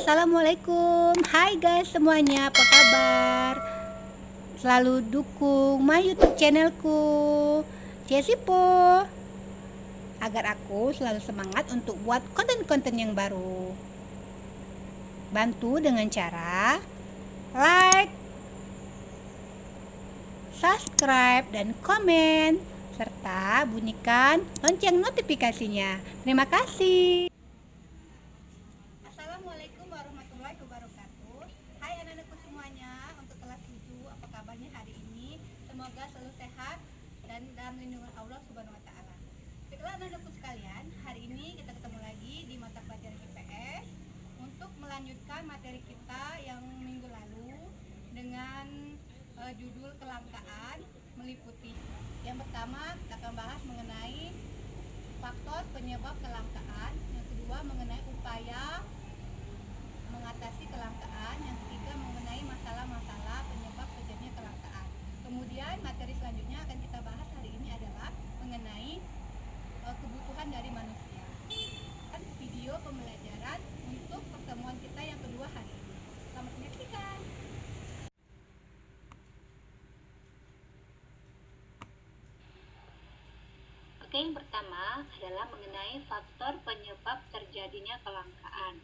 Assalamualaikum. Hai guys semuanya, apa kabar? Selalu dukung my YouTube channelku Cesipo agar aku selalu semangat untuk buat konten-konten yang baru. Bantu dengan cara like, subscribe, dan komen, serta bunyikan lonceng notifikasinya. Terima kasih. Assalamualaikum warahmatullahi wabarakatuh. Hai anak-anakku semuanya, untuk kelas 7, apa kabarnya hari ini? Semoga selalu sehat dan dalam lindungan Allah Subhanahu wa taala. Baiklah anak-anakku sekalian, hari ini kita ketemu lagi di mata pelajaran IPS untuk melanjutkan materi kita yang minggu lalu dengan judul kelangkaan meliputi. Yang pertama kita akan bahas mengenai faktor penyebab kelangkaan, yang kedua mengenai upaya mengatasi kelangkaan, yang ketiga mengenai masalah-masalah penyebab terjadinya kelangkaan. Kemudian materi selanjutnya akan kita bahas hari ini adalah mengenai kebutuhan dari manusia. Kan video pembelajaran untuk pertemuan kita yang kedua hari ini. Selamat menyaksikan. Oke, yang pertama adalah mengenai faktor penyebab terjadinya kelangkaan.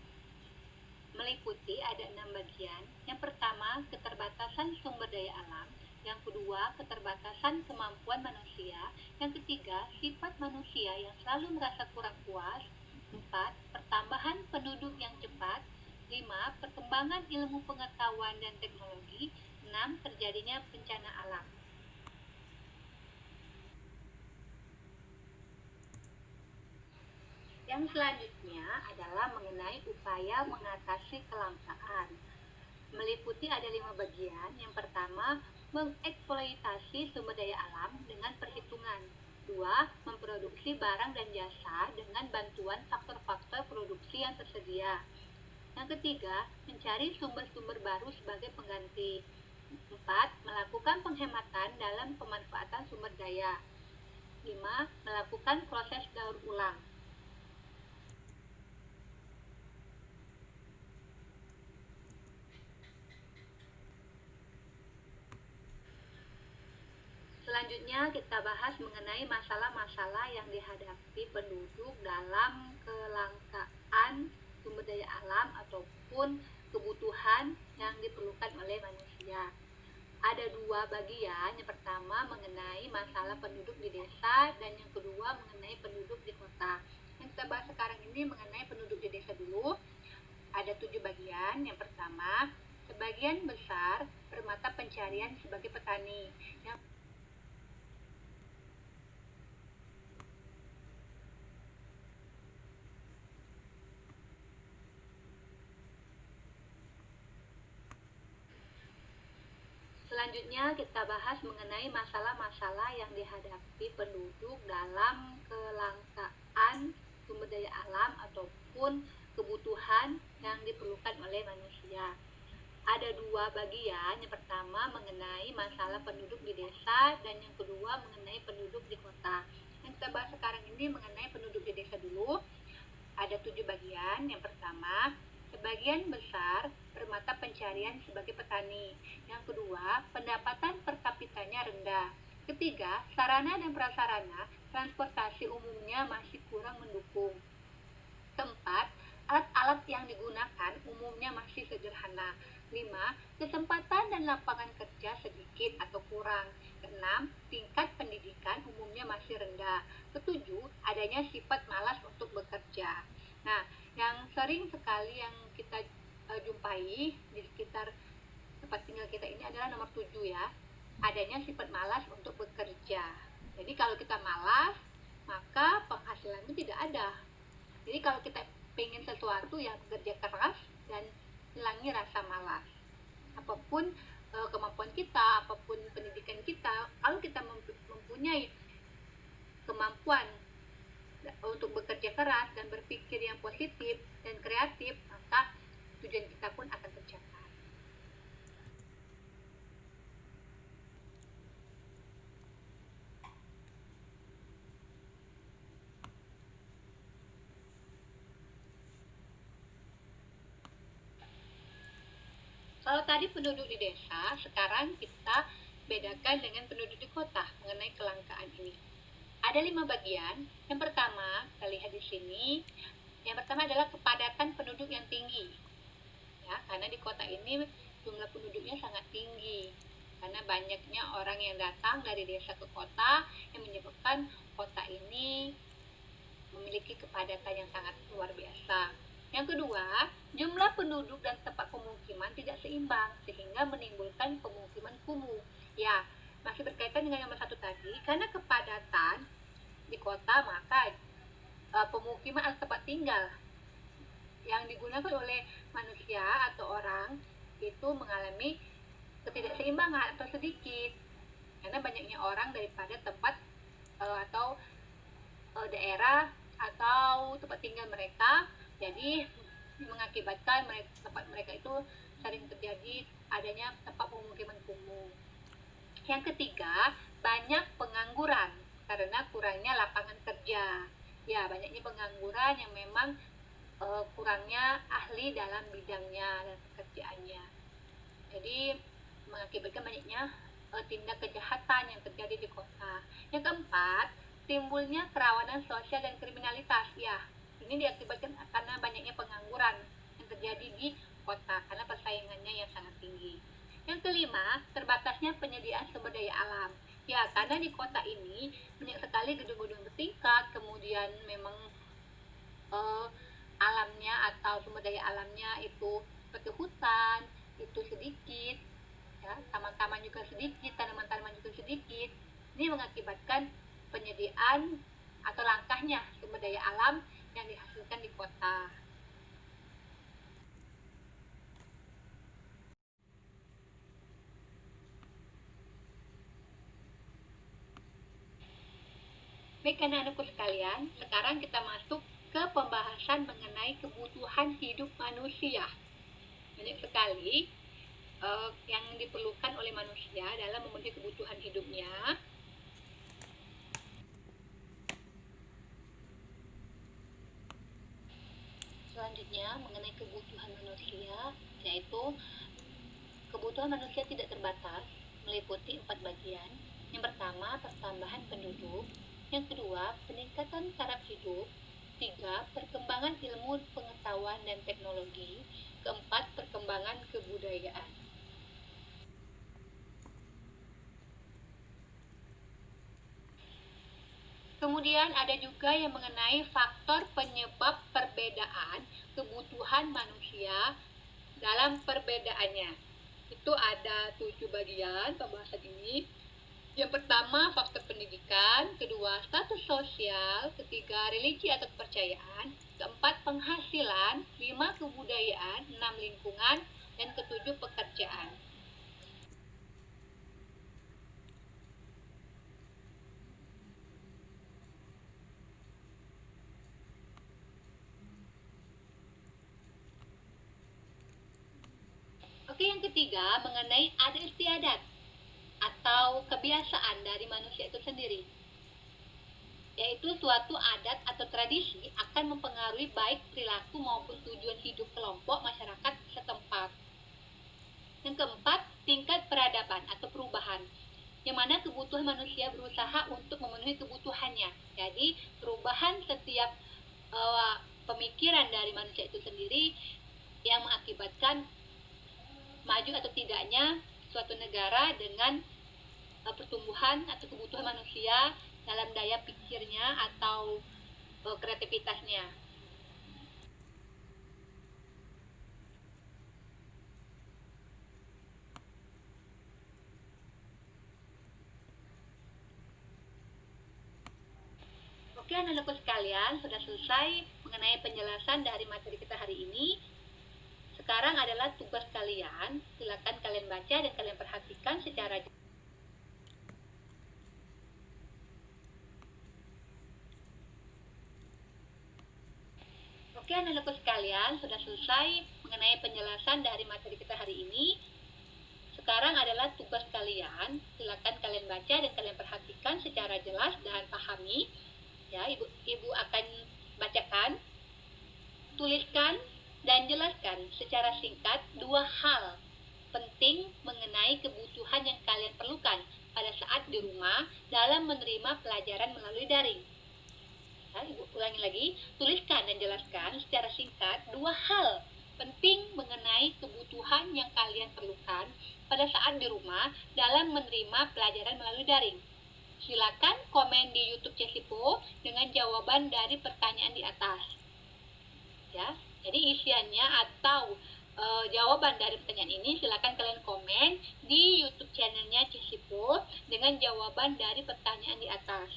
Meliputi ada 6 bagian. Yang pertama, keterbatasan sumber daya alam. Yang kedua, keterbatasan kemampuan manusia. Yang ketiga, sifat manusia yang selalu merasa kurang puas. 4. Pertambahan penduduk yang cepat. 5. Perkembangan ilmu pengetahuan dan teknologi. 6. Terjadinya bencana alam. Yang selanjutnya adalah mengenai upaya mengatasi kelangkaan. Meliputi ada 5 bagian. Yang pertama, mengeksploitasi sumber daya alam dengan perhitungan. 2. Memproduksi barang dan jasa dengan bantuan faktor-faktor produksi yang tersedia. Yang ketiga, mencari sumber-sumber baru sebagai pengganti. 4. Melakukan penghematan dalam pemanfaatan sumber daya. 5. Melakukan proses daur ulang. Selanjutnya kita bahas mengenai masalah-masalah yang dihadapi penduduk dalam kelangkaan sumber daya alam ataupun kebutuhan yang diperlukan oleh manusia. Ada 2 bagian, yang pertama mengenai masalah penduduk di desa dan yang kedua mengenai penduduk di kota. Yang kita bahas sekarang ini mengenai penduduk di desa dulu. Ada 7 bagian. Yang pertama, sebagian besar bermata pencarian sebagai petani. Selanjutnya kita bahas mengenai masalah-masalah yang dihadapi penduduk dalam kelangkaan sumber daya alam ataupun kebutuhan yang diperlukan oleh manusia. Ada 2 bagian, yang pertama mengenai masalah penduduk di desa dan yang kedua mengenai penduduk di kota. Yang kita bahas sekarang ini mengenai penduduk di desa dulu. Ada 7 bagian. Yang pertama, sebagian besar bermata pencarian sebagai petani. Yang kedua, pendapatan per kapitanya rendah. Ketiga, sarana dan prasarana transportasi umumnya masih kurang mendukung. Keempat, alat-alat yang digunakan umumnya masih sederhana. 5. Kesempatan dan lapangan kerja sedikit atau kurang. 6. Tingkat pendidikan umumnya masih rendah. 7. Adanya sifat malas untuk bekerja. Nah, yang sering sekali yang kita jumpai di sekitar tempat tinggal kita ini adalah nomor 7 ya. Adanya sifat malas untuk bekerja. Jadi kalau kita malas, maka penghasilan itu tidak ada. Jadi kalau kita pengen sesuatu ya bekerja keras dan hilangi rasa malas. Apapun kemampuan kita, apapun pendidikan kita, kalau kita mempunyai kemampuan untuk bekerja keras dan berpikir yang positif dan kreatif, maka tujuan kita pun akan tercapai. Kalau tadi penduduk di desa, sekarang kita bedakan dengan penduduk di kota mengenai kelangkaan ini. Ada 5 bagian. Yang pertama, kita lihat di sini. Yang pertama adalah kepadatan penduduk yang tinggi. Ya, karena di kota ini jumlah penduduknya sangat tinggi. Karena banyaknya orang yang datang dari desa ke kota yang menyebabkan kota ini memiliki kepadatan yang sangat luar biasa. Yang kedua, jumlah penduduk dan tempat pemukiman tidak seimbang sehingga menimbulkan pemukiman kumuh. Ya, masih berkaitan dengan nomor 1 tadi, karena kepadatan di kota maka pemukiman atau tempat tinggal yang digunakan oleh manusia atau orang itu mengalami ketidakseimbangan atau sedikit karena banyaknya orang daripada tempat atau daerah atau tempat tinggal mereka, jadi mengakibatkan tempat mereka itu sering terjadi adanya tempat pemukiman kumuh. Yang ketiga, banyak pengangguran karena kurangnya lapangan kerja. Ya, banyaknya pengangguran yang memang kurangnya ahli dalam bidangnya dan pekerjaannya. Jadi mengakibatkan banyaknya tindak kejahatan yang terjadi di kota. Yang keempat, timbulnya kerawanan sosial dan kriminalitas. Ya, ini diakibatkan karena banyaknya pengangguran yang terjadi di kota karena persaingannya yang sangat tinggi. Yang kelima, terbatasnya penyediaan sumber daya alam. Ya, karena di kota ini banyak sekali gedung-gedung bertingkat, kemudian memang alamnya atau sumber daya alamnya itu seperti hutan itu sedikit, ya, taman-taman juga sedikit, tanaman-tanaman juga sedikit. Ini mengakibatkan penyediaan atau langkahnya sumber daya alam yang dihasilkan di kota. Baik anak-anakku sekalian, sekarang kita masuk ke pembahasan mengenai kebutuhan hidup manusia. Banyak sekali yang diperlukan oleh manusia dalam memenuhi kebutuhan hidupnya. Selanjutnya mengenai kebutuhan manusia, yaitu kebutuhan manusia tidak terbatas, meliputi 4 bagian. Yang pertama, pertambahan penduduk. Yang kedua, peningkatan taraf hidup. 3, perkembangan ilmu pengetahuan dan teknologi. Keempat, perkembangan kebudayaan. Kemudian ada juga yang mengenai faktor penyebab perbedaan kebutuhan manusia dalam perbedaannya. Itu ada 7 bagian pembahasan ini. Yang pertama, faktor pendidikan. Kedua, status sosial. Ketiga, religi atau kepercayaan. Keempat, penghasilan. 5, kebudayaan. 6, lingkungan. Dan ketujuh, pekerjaan. Oke, yang ketiga mengenai adat istiadat atau kebiasaan dari manusia itu sendiri, yaitu suatu adat atau tradisi akan mempengaruhi baik perilaku maupun tujuan hidup kelompok masyarakat setempat. Yang keempat, tingkat peradaban atau perubahan, yang mana kebutuhan manusia berusaha untuk memenuhi kebutuhannya. Jadi perubahan setiap pemikiran dari manusia itu sendiri yang mengakibatkan maju atau tidaknya suatu negara dengan pertumbuhan atau kebutuhan manusia dalam daya pikirnya atau kreativitasnya. Oke anak-anakku sekalian, sudah selesai mengenai penjelasan dari materi kita hari ini. Sekarang adalah tugas kalian, silakan kalian baca dan kalian perhatikan secara Oke anak-anakku sekalian, sudah selesai mengenai penjelasan dari materi kita hari ini. Sekarang adalah tugas kalian, silakan kalian baca dan kalian perhatikan secara jelas dan pahami. Ya, ibu akan bacakan, tuliskan dan jelaskan secara singkat 2 hal penting mengenai kebutuhan yang kalian perlukan pada saat di rumah dalam menerima pelajaran melalui daring. Nah, Ibu ulangi lagi, tuliskan dan jelaskan secara singkat 2 hal penting mengenai kebutuhan yang kalian perlukan pada saat di rumah dalam menerima pelajaran melalui daring. Silakan komen di YouTube Cesipo dengan jawaban dari pertanyaan di atas. Ya, jadi isiannya atau jawaban dari pertanyaan ini silakan kalian komen di YouTube channelnya Cesipo dengan jawaban dari pertanyaan di atas.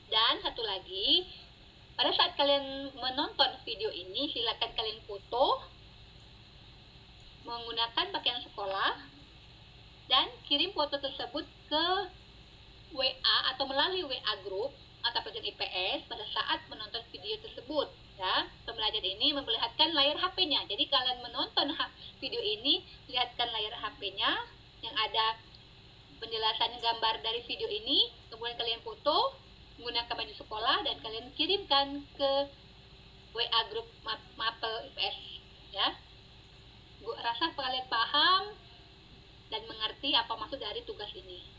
Dan satu lagi, pada saat kalian menonton video ini, silakan kalian foto menggunakan pakaian sekolah dan kirim foto tersebut ke WA atau melalui WA grup atau pelajaran IPS pada saat menonton video tersebut. Ya, pembelajar ini memperlihatkan layar HP-nya. Jadi kalian menonton video ini, lihatkan layar HP-nya yang ada penjelasan gambar dari video ini, kemudian kalian foto menggunakan baju sekolah dan kalian kirimkan ke WA grup Mapel IPS. Ya, Gue rasa kalian paham dan mengerti apa maksud dari tugas ini.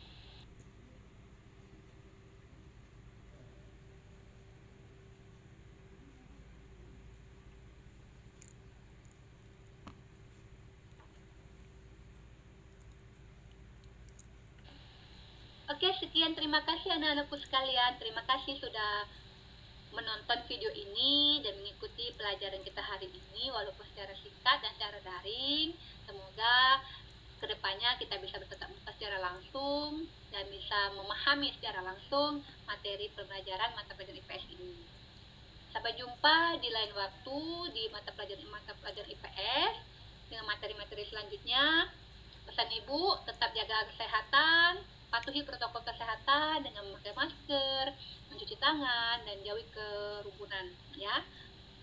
Oke, sekian, terima kasih anak-anakku sekalian. Terima kasih sudah menonton video ini dan mengikuti pelajaran kita hari ini walaupun secara singkat dan secara daring. Semoga kedepannya kita bisa bertatap muka secara langsung dan bisa memahami secara langsung materi pembelajaran mata pelajaran IPS ini. Sampai jumpa di lain waktu di mata pelajaran IPS dengan materi-materi selanjutnya. Pesan Ibu, tetap jaga kesehatan, patuhi protokol kesehatan dengan memakai masker, mencuci tangan, dan jauhi kerumunan. Ya,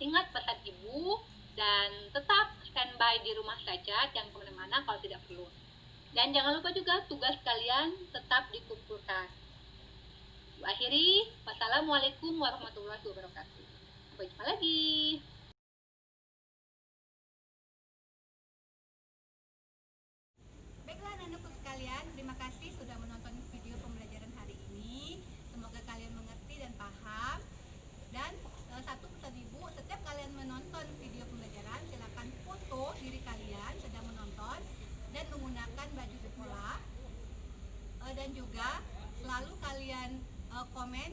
ingat pesan Ibu dan tetap standby di rumah saja, jangan kemana-mana kalau tidak perlu. Dan jangan lupa juga tugas kalian tetap dikumpulkan. Akhiri, wassalamualaikum warahmatullahi wabarakatuh. Sampai jumpa lagi. Baiklah anak-anakku sekalian, terima kasih sudah menonton video pembelajaran hari ini. Semoga kalian mengerti dan paham. Dan satu pesan Ibu, setiap kalian menonton video pembelajaran, silakan foto diri kalian sedang menonton dan menggunakan baju sekolah. Dan juga selalu kalian komen